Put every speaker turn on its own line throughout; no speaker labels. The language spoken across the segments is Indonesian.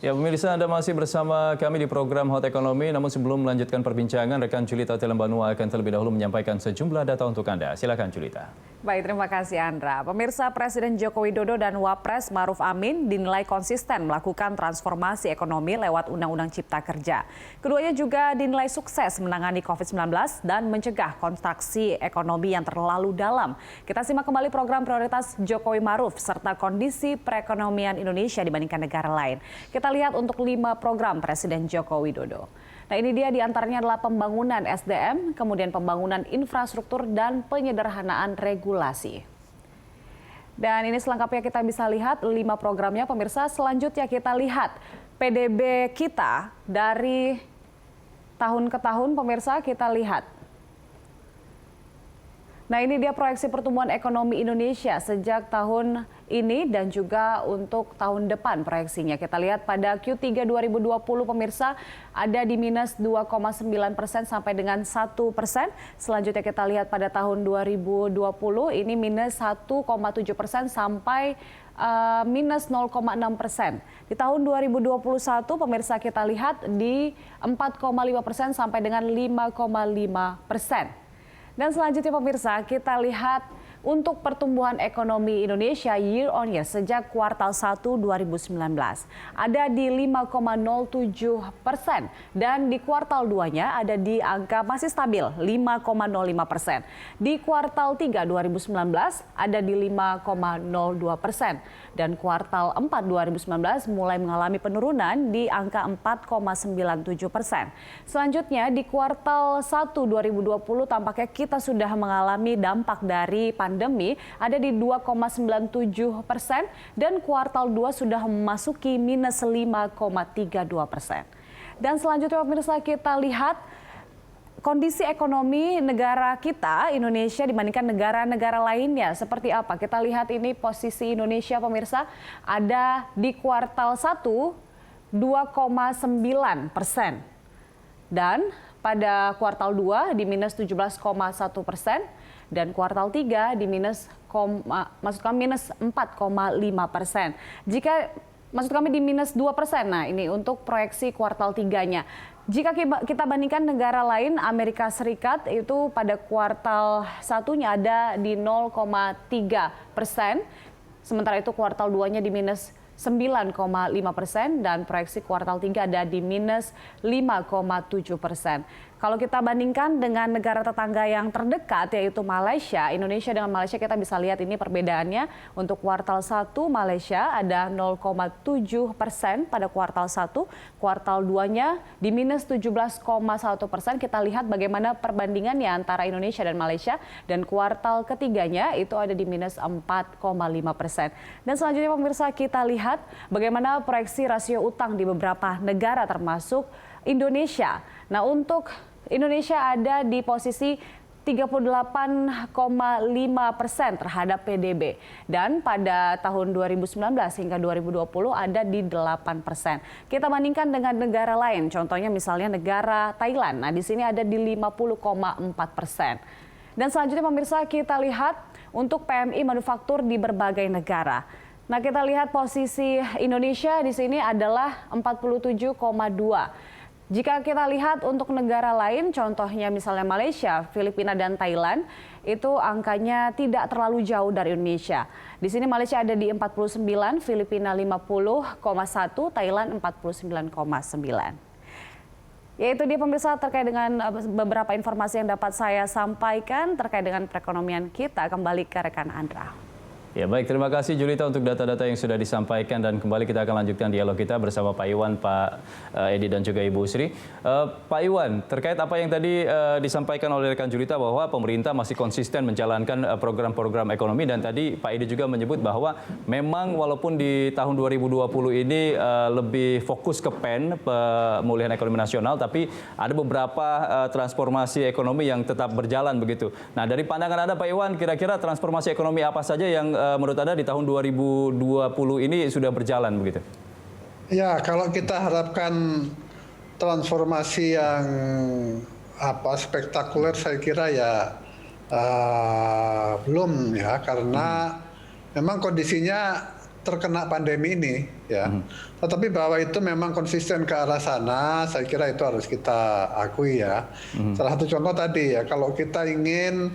Ya, pemirsa, Anda masih bersama kami di program Hot Economy. Namun sebelum melanjutkan perbincangan, rekan Julita Telembanua akan terlebih dahulu menyampaikan sejumlah data untuk Anda. Silakan, Julita.
Baik, terima kasih Andra. Pemirsa, Presiden Joko Widodo dan Wapres Maruf Amin dinilai konsisten melakukan transformasi ekonomi lewat Undang-Undang Cipta Kerja. Keduanya juga dinilai sukses menangani COVID-19 dan mencegah kontraksi ekonomi yang terlalu dalam. Kita simak kembali program prioritas Jokowi Maruf serta kondisi perekonomian Indonesia dibandingkan negara lain. Kita lihat untuk 5 program Presiden Joko Widodo. Nah, ini dia diantaranya adalah pembangunan SDM, kemudian pembangunan infrastruktur dan penyederhanaan regulasi. Dan ini selengkapnya kita bisa lihat 5 programnya pemirsa. Selanjutnya kita lihat PDB kita dari tahun ke tahun pemirsa kita lihat. Nah, ini dia proyeksi pertumbuhan ekonomi Indonesia sejak tahun ini dan juga untuk tahun depan proyeksinya. Kita lihat pada Q3 2020 pemirsa ada di minus 2,9% sampai dengan 1%. Selanjutnya kita lihat pada tahun 2020 ini minus 1,7% sampai minus 0,6%. Di tahun 2021 pemirsa kita lihat di 4,5% sampai dengan 5,5%. Dan selanjutnya pemirsa, kita lihat untuk pertumbuhan ekonomi Indonesia year on year sejak kuartal 1 2019 ada di 5,07% dan di kuartal 2-nya ada di angka masih stabil 5,05%. Di kuartal 3 2019 ada di 5,02% dan kuartal 4 2019 mulai mengalami penurunan di angka 4,97%. Selanjutnya di kuartal 1 2020 tampaknya kita sudah mengalami dampak dari pandemi ada di 2,97% dan kuartal 2 sudah memasuki minus 5,32%. Dan selanjutnya pemirsa kita lihat kondisi ekonomi negara kita, Indonesia dibandingkan negara-negara lainnya seperti apa. Kita lihat ini posisi Indonesia pemirsa ada di kuartal 1 2,9%. Dan pada kuartal 2 di minus 17,1% dan kuartal 3 di minus 4,5%. Jika maksud kami di minus 2%, nah ini untuk proyeksi kuartal 3-nya. Jika kita bandingkan negara lain, Amerika Serikat itu pada kuartal 1-nya ada di 0,3%, sementara itu kuartal 2-nya di minus 9,5% dan proyeksi kuartal 3 ada di minus 5,7%. Kalau kita bandingkan dengan negara tetangga yang terdekat yaitu Malaysia, Indonesia dengan Malaysia kita bisa lihat ini perbedaannya. Untuk kuartal 1 Malaysia ada 0,7% pada kuartal 1, kuartal 2-nya di minus 17,1%. Kita lihat bagaimana perbandingannya antara Indonesia dan Malaysia dan kuartal ketiganya itu ada di minus 4,5%. Dan selanjutnya pemirsa kita lihat bagaimana proyeksi rasio utang di beberapa negara termasuk Indonesia. Nah, untuk Indonesia ada di posisi 38,5% terhadap PDB. Dan pada tahun 2019 hingga 2020 ada di 8%. Kita bandingkan dengan negara lain, contohnya misalnya negara Thailand. Nah, di sini ada di 50,4%. Dan selanjutnya pemirsa kita lihat untuk PMI manufaktur di berbagai negara. Nah, kita lihat posisi Indonesia di sini adalah 47,2. Jika kita lihat untuk negara lain, contohnya misalnya Malaysia, Filipina, dan Thailand, itu angkanya tidak terlalu jauh dari Indonesia. Di sini Malaysia ada di 49, Filipina 50,1, Thailand 49,9. Yaitu dia pemirsa terkait dengan beberapa informasi yang dapat saya sampaikan terkait dengan perekonomian kita. Kembali ke rekan Andra.
Ya, baik, terima kasih Julita untuk data-data yang sudah disampaikan dan kembali kita akan lanjutkan dialog kita bersama Pak Iwan, Pak Edi dan juga Ibu Sri. Pak Iwan, terkait apa yang tadi disampaikan oleh rekan Julita bahwa pemerintah masih konsisten menjalankan program-program ekonomi dan tadi Pak Edi juga menyebut bahwa memang walaupun di tahun 2020 ini lebih fokus ke pemulihan ekonomi nasional, tapi ada beberapa transformasi ekonomi yang tetap berjalan begitu. Nah, dari pandangan Anda Pak Iwan, kira-kira transformasi ekonomi apa saja yang menurut Anda di tahun 2020 ini sudah berjalan begitu?
Ya, kalau kita harapkan transformasi yang spektakuler, saya kira ya belum ya, karena memang kondisinya terkena pandemi ini, ya. Tetapi bahwa itu memang konsisten ke arah sana, saya kira itu harus kita akui ya. Salah satu contoh tadi ya, kalau kita ingin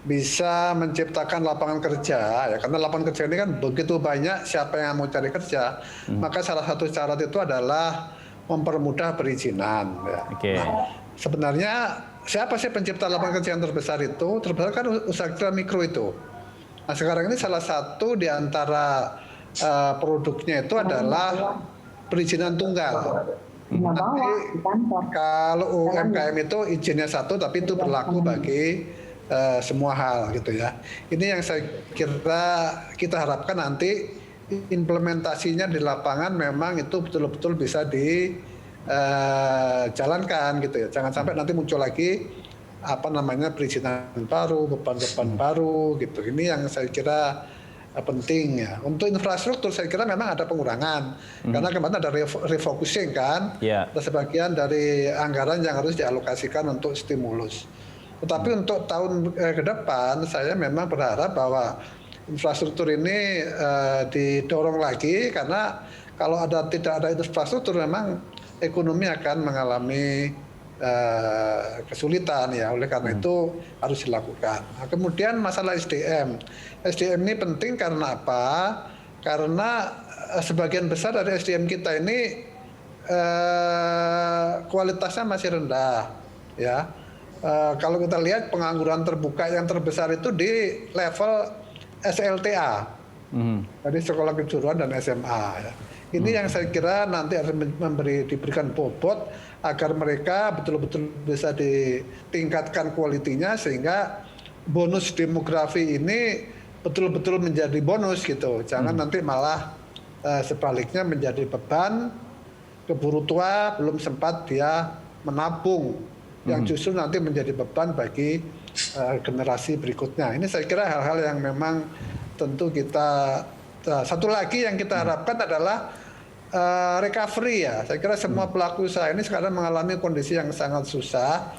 bisa menciptakan lapangan kerja, ya karena lapangan kerja ini kan begitu banyak siapa yang mau cari kerja, maka salah satu syarat itu adalah mempermudah perizinan. Ya. Nah, sebenarnya siapa sih pencipta lapangan kerja yang terbesar itu? Terbesar kan usaha kecil mikro itu. Nah sekarang ini salah satu di antara produknya itu adalah perizinan tunggal. Nanti kalau UMKM itu izinnya satu, tapi itu berlaku bagi semua hal gitu ya. Ini yang saya kira kita harapkan nanti implementasinya di lapangan memang itu betul-betul bisa dijalankan gitu ya. Jangan sampai nanti muncul lagi perizinan baru, beban-beban baru gitu. Ini yang saya kira penting ya. Untuk infrastruktur saya kira memang ada pengurangan karena kemarin ada refocusing kan. Ada sebagian dari anggaran yang harus dialokasikan untuk stimulus. Tetapi untuk tahun ke depan saya memang berharap bahwa infrastruktur ini didorong lagi karena kalau tidak ada infrastruktur memang ekonomi akan mengalami kesulitan ya. Oleh karena itu harus dilakukan. Nah, kemudian masalah SDM. SDM ini penting karena apa? Karena sebagian besar dari SDM kita ini kualitasnya masih rendah ya. Kalau kita lihat pengangguran terbuka yang terbesar itu di level SLTA. Jadi sekolah kejuruan dan SMA ya. Ini yang saya kira nanti harus diberikan bobot agar mereka betul-betul bisa ditingkatkan kualitinya sehingga bonus demografi ini betul-betul menjadi bonus gitu. Jangan nanti malah sebaliknya menjadi beban, keburu tua belum sempat dia menabung yang justru nanti menjadi beban bagi generasi berikutnya. Ini saya kira hal-hal yang memang tentu kita satu lagi yang kita harapkan adalah recovery ya. Saya kira semua pelaku usaha ini sekarang mengalami kondisi yang sangat susah.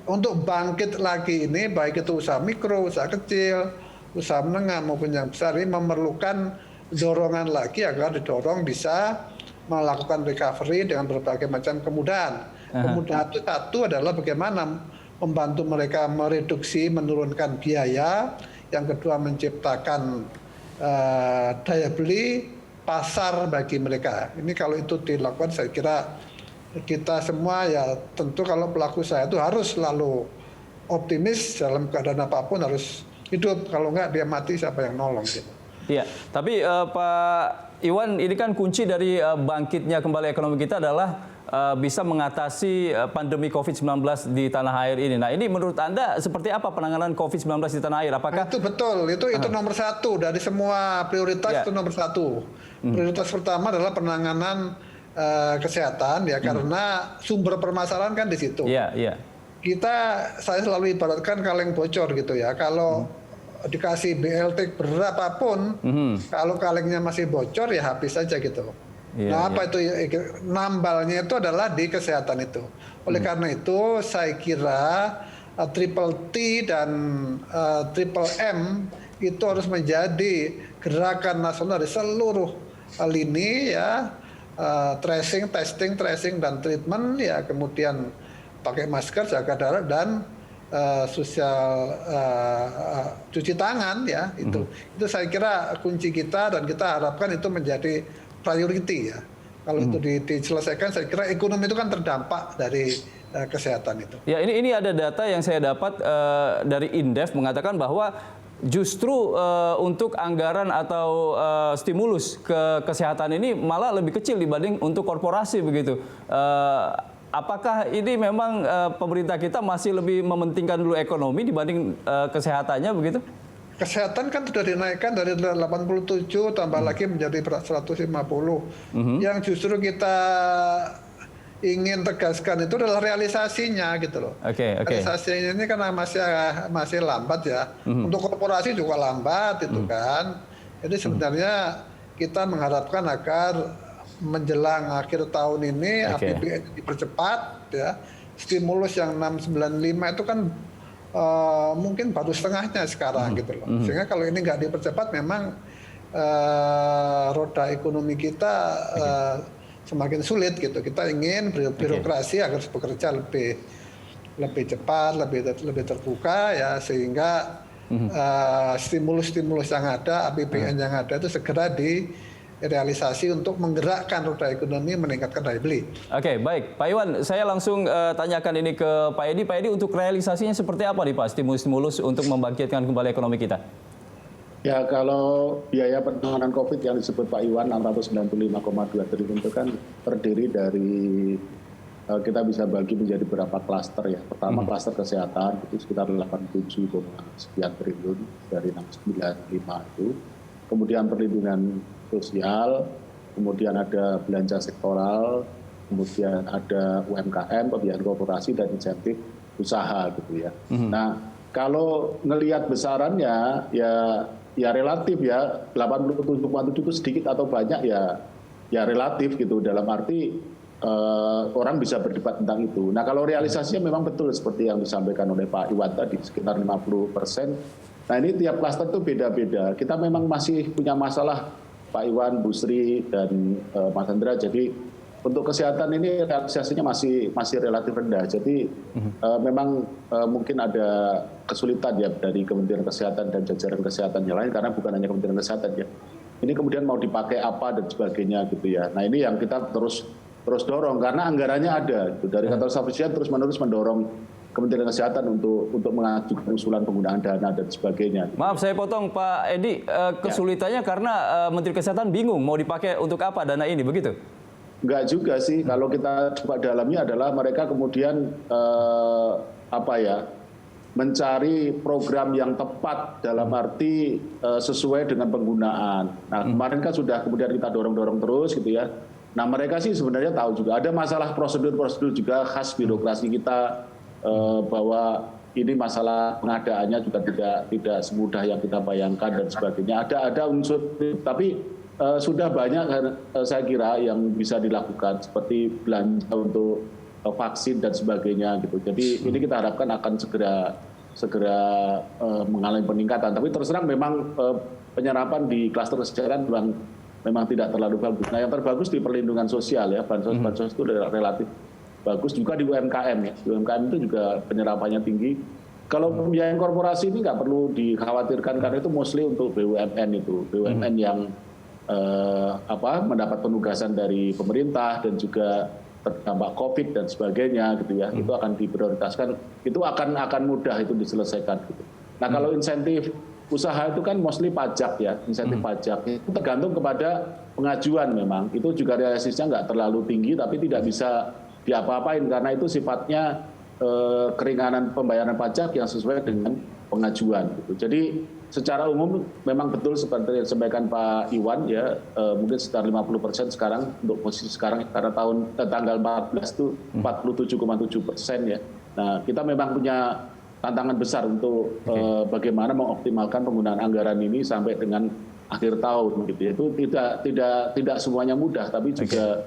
Untuk bangkit lagi ini, baik itu usaha mikro, usaha kecil, usaha menengah maupun yang besar, ini memerlukan dorongan lagi agar didorong bisa melakukan recovery dengan berbagai macam kemudahan. Kemudahan itu satu adalah bagaimana membantu mereka mereduksi, menurunkan biaya. Yang kedua menciptakan daya beli, pasar bagi mereka. Ini kalau itu dilakukan saya kira kita semua ya tentu kalau pelaku usaha itu harus selalu optimis dalam keadaan apapun harus hidup. Kalau enggak dia mati siapa yang nolong gitu.
Iya, tapi Pak Iwan ini kan kunci dari bangkitnya kembali ekonomi kita adalah bisa mengatasi pandemi COVID-19 di tanah air ini. Nah ini menurut Anda seperti apa penanganan COVID-19 di tanah air? Apakah
itu betul, itu nomor satu dari semua prioritas itu nomor satu. Prioritas pertama adalah penanganan kesehatan ya karena sumber permasalahan kan di situ. Saya selalu ibaratkan kaleng bocor gitu ya. Kalau dikasih BLT berapapun, kalau kalengnya masih bocor ya habis saja gitu. Itu nambalnya itu adalah di kesehatan itu. Oleh karena itu saya kira Triple T dan Triple M itu harus menjadi gerakan nasional dari seluruh lini ya, tracing, testing, tracing dan treatment ya, kemudian pakai masker, jaga jarak dan cuci tangan ya itu saya kira kunci kita dan kita harapkan itu menjadi priority ya. Kalau itu diselesaikan, saya kira ekonomi itu kan terdampak dari kesehatan itu.
Ya ini ada data yang saya dapat dari Indef mengatakan bahwa justru untuk anggaran atau stimulus ke kesehatan ini malah lebih kecil dibanding untuk korporasi begitu. Apakah ini memang pemerintah kita masih lebih mementingkan dulu ekonomi dibanding kesehatannya begitu?
Kesehatan kan sudah dinaikkan dari 87 tambah lagi menjadi 150. Yang justru kita ingin tegaskan itu adalah realisasinya gitu loh. Realisasinya ini kan masih lambat ya. Untuk korporasi juga lambat itu kan. Jadi sebenarnya kita mengharapkan agar menjelang akhir tahun ini APBN dipercepat ya. Stimulus yang 695 itu kan mungkin baru setengahnya sekarang gitu loh. Sehingga kalau ini nggak dipercepat memang roda ekonomi kita semakin sulit gitu. Kita ingin birokrasi agar bekerja lebih cepat, lebih terbuka ya, sehingga stimulus-stimulus yang ada, APBN yang ada itu segera direalisasi untuk menggerakkan roda ekonomi, meningkatkan daya beli.
Oke, baik. Pak Iwan, saya langsung tanyakan ini ke Pak Edi. Pak Edi, untuk realisasinya seperti apa nih Pak, stimulus-stimulus untuk membangkitkan kembali ekonomi kita?
Ya, kalau biaya penanganan COVID yang disebut Pak Iwan 695,2 triliun itu kan terdiri dari, kita bisa bagi menjadi beberapa klaster ya. Pertama klaster kesehatan itu sekitar 87, sekian triliun dari 695 itu. Kemudian perlindungan sosial, kemudian ada belanja sektoral, kemudian ada UMKM, pembiayaan korporasi dan insentif usaha gitu ya. Nah, kalau ngelihat besarannya ya relatif ya, 87,7 itu sedikit atau banyak ya relatif gitu, dalam arti orang bisa berdebat tentang itu. Nah, kalau realisasinya memang betul seperti yang disampaikan oleh Pak Iwan tadi, sekitar 50%. Nah, ini tiap klaster itu beda-beda. Kita memang masih punya masalah, Pak Iwan, Bu Sri, dan Mas Hendra. Jadi untuk kesehatan ini realisasinya masih relatif rendah. Jadi memang mungkin ada kesulitan ya dari Kementerian Kesehatan dan jajaran kesehatan yang lain, karena bukan hanya Kementerian Kesehatan ya. Ini kemudian mau dipakai apa dan sebagainya gitu ya. Nah, ini yang kita terus dorong karena anggarannya ada. Gitu. Dari kantor staf presiden terus-menerus mendorong Kementerian Kesehatan untuk mengajukan usulan penggunaan dana dan sebagainya.
Maaf saya potong Pak Edi, kesulitannya karena Menteri Kesehatan bingung mau dipakai untuk apa dana ini, begitu?
Enggak juga sih, kalau kita coba dalamnya adalah mereka kemudian mencari program yang tepat dalam arti sesuai dengan penggunaan. Nah, kemarin kan sudah kemudian kita dorong-dorong terus gitu ya. Nah, mereka sih sebenarnya tahu juga ada masalah prosedur-prosedur juga khas birokrasi kita, bahwa ini masalah pengadaannya juga tidak semudah yang kita bayangkan dan sebagainya. Ada unsur, tapi sudah banyak saya kira yang bisa dilakukan seperti belanja untuk vaksin dan sebagainya gitu. Jadi ini kita harapkan akan segera mengalami peningkatan. Tapi terus terang memang penyerapan di klaster kesehatan memang tidak terlalu bagus. Nah, yang terbagus di perlindungan sosial ya, bansos itu relatif bagus, juga di UMKM ya. Di UMKM itu juga penyerapannya tinggi. Kalau pembiayaan korporasi ini nggak perlu dikhawatirkan karena itu mostly untuk BUMN itu, BUMN yang mendapat penugasan dari pemerintah dan juga terdampak COVID dan sebagainya gitu ya. Itu akan diprioritaskan, itu akan mudah itu diselesaikan gitu. Nah, kalau insentif usaha itu kan mostly pajak ya, insentif pajak itu tergantung kepada pengajuan memang. Itu juga realisasinya nggak terlalu tinggi tapi tidak bisa diapa-apain karena itu sifatnya keringanan pembayaran pajak yang sesuai dengan pengajuan gitu. Jadi secara umum memang betul seperti yang disampaikan Pak Iwan ya, mungkin sekitar 50% sekarang untuk posisi sekarang karena tanggal 14 itu 47,7% ya. Nah, kita memang punya tantangan besar untuk bagaimana mengoptimalkan penggunaan anggaran ini sampai dengan akhir tahun gitu ya. Itu tidak semuanya mudah, tapi juga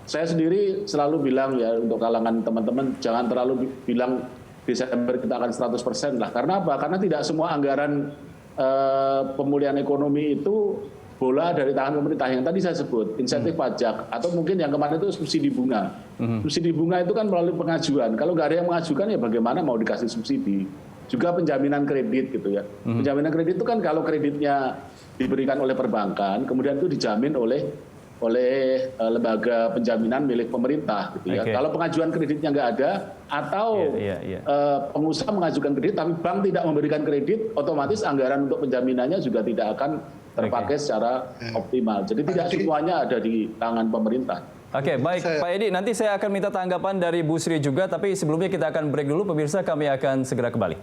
saya sendiri selalu bilang ya untuk kalangan teman-teman jangan terlalu bilang Desember kita akan 100% lah. Karena apa? Karena tidak semua anggaran pemulihan ekonomi itu bola dari tangan pemerintah yang tadi saya sebut, insentif pajak atau mungkin yang kemarin itu subsidi bunga. Subsidi bunga itu kan melalui pengajuan. Kalau nggak ada yang mengajukan ya bagaimana mau dikasih subsidi? Juga penjaminan kredit gitu ya. Penjaminan kredit itu kan kalau kreditnya diberikan oleh perbankan, kemudian itu dijamin oleh lembaga penjaminan milik pemerintah gitu ya. Kalau pengajuan kreditnya nggak ada atau pengusaha mengajukan kredit tapi bank tidak memberikan kredit, otomatis anggaran untuk penjaminannya juga tidak akan terpakai secara optimal. Jadi tidak semuanya ada di tangan pemerintah.
Oke, baik Pak Edi, nanti saya akan minta tanggapan dari Bu Sri juga, tapi sebelumnya kita akan break dulu pemirsa, kami akan segera kembali.